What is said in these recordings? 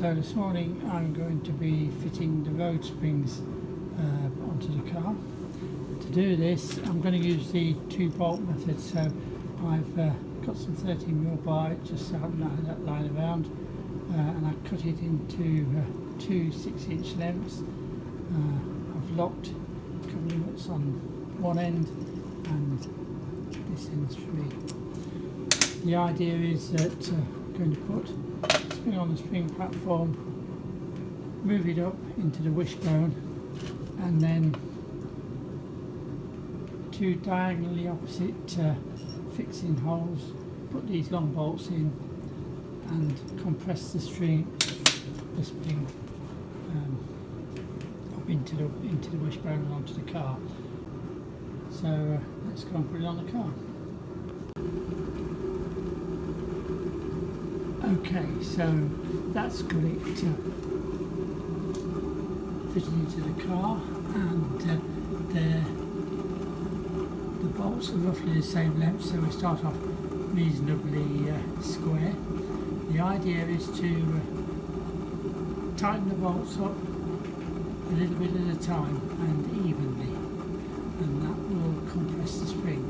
So this morning I'm going to be fitting the road springs onto the car. To do this I'm going to use the 2-bolt method, so I've got some 13mm bar just so I haven't know that line around, and I cut it into 2 6-inch lengths. I've locked a couple of nuts on one end and this end's free. The idea is that I'm going to put spring on the spring platform, move it up into the wishbone, and then 2 diagonally opposite fixing holes, put these long bolts in and compress the spring up into the wishbone and onto the car. So let's go and put it on the car. Okay, so that's got it fitted into the car, and the bolts are roughly the same length, so we start off reasonably square. The idea is to tighten the bolts up a little bit at a time and evenly, and that will compress the spring.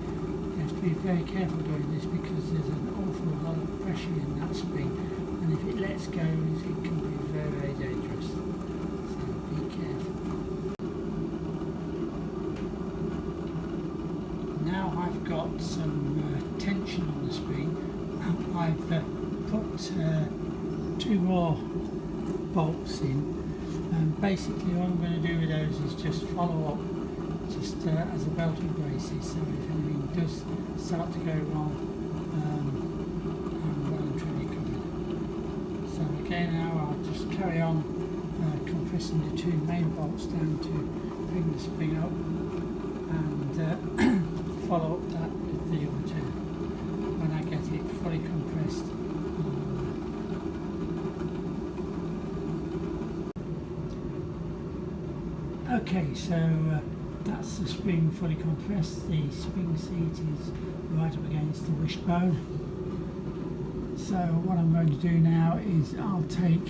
You have to be very careful doing this because there's an awful lot of pressure in that spring, and if it lets go it can be very, very dangerous, so be careful. Now I've got some tension on the spring, and I've put 2 more bolts in, and basically what I'm going to do with those is just follow up just as a belt and braces, so if anything does start to go wrong, I'm well and truly covered. So again, now I'll just carry on compressing the 2 main bolts down to bring the spring up, and follow up that with the other 2 when I get it fully compressed. Okay, so that's the spring fully compressed. The spring seat is right up against the wishbone. So what I'm going to do now is I'll take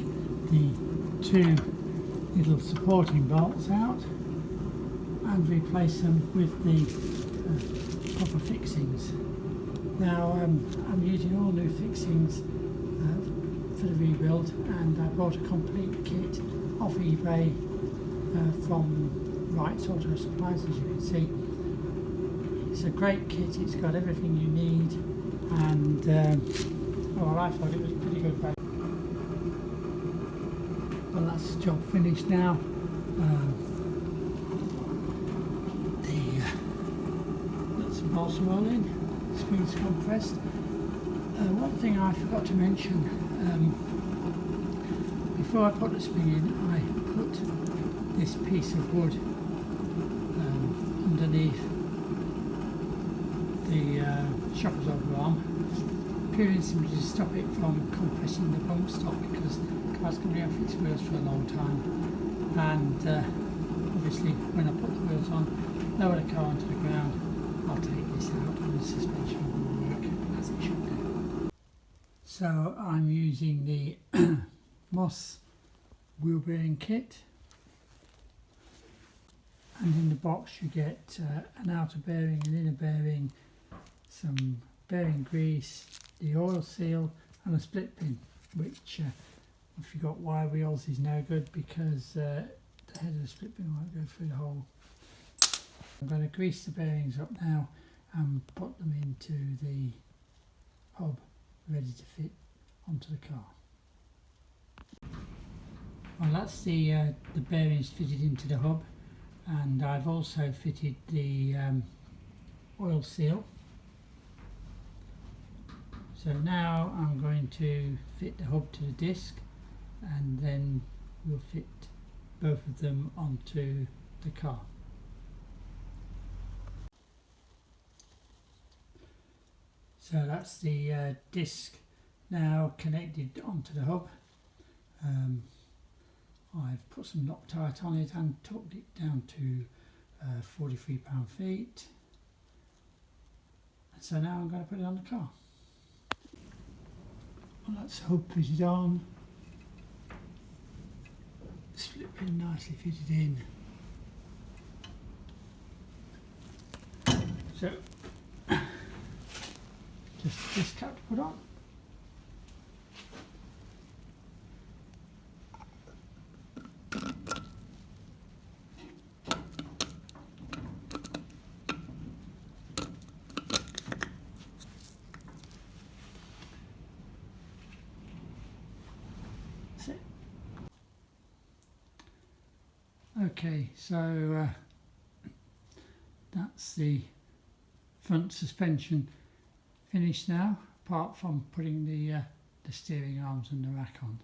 the 2 little supporting bolts out and replace them with the proper fixings. Now I'm using all new fixings for the rebuild, and I bought a complete kit off eBay from Wright's Auto Supplies, as you can see. It's a great kit, it's got everything you need, and well, I thought it was pretty good value. Well, that's the job finished now. The nuts and bolts are all in, spring's compressed. One thing I forgot to mention, before I put the spring in, I put this piece of wood underneath the shock absorber arm, purely simply to stop it from compressing the bump stock, because the car's going to be off its wheels for a long time, and obviously when I put the wheels on, lower the car onto the ground, I'll take this out and the suspension will work as it should do. So I'm using the Moss wheel bearing kit, and in the box you get an outer bearing, an inner bearing, some bearing grease, the oil seal and a split pin, which if you've got wire wheels is no good because the head of the split pin won't go through the hole. I'm going to grease the bearings up now and put them into the hub ready to fit onto the car. Well, that's the bearings fitted into the hub, and I've also fitted the oil seal. So now I'm going to fit the hub to the disc, and then we'll fit both of them onto the car. So that's the disc now connected onto the hub. I've put some Loctite on it and torqued it down to 43 pound-feet. So now I'm going to put it on the car. Well, that's hub fitted on. split pin nicely fitted in. So just this cap to put on. That's it. Okay, so that's the front suspension finished now, apart from putting the steering arms and the rack on.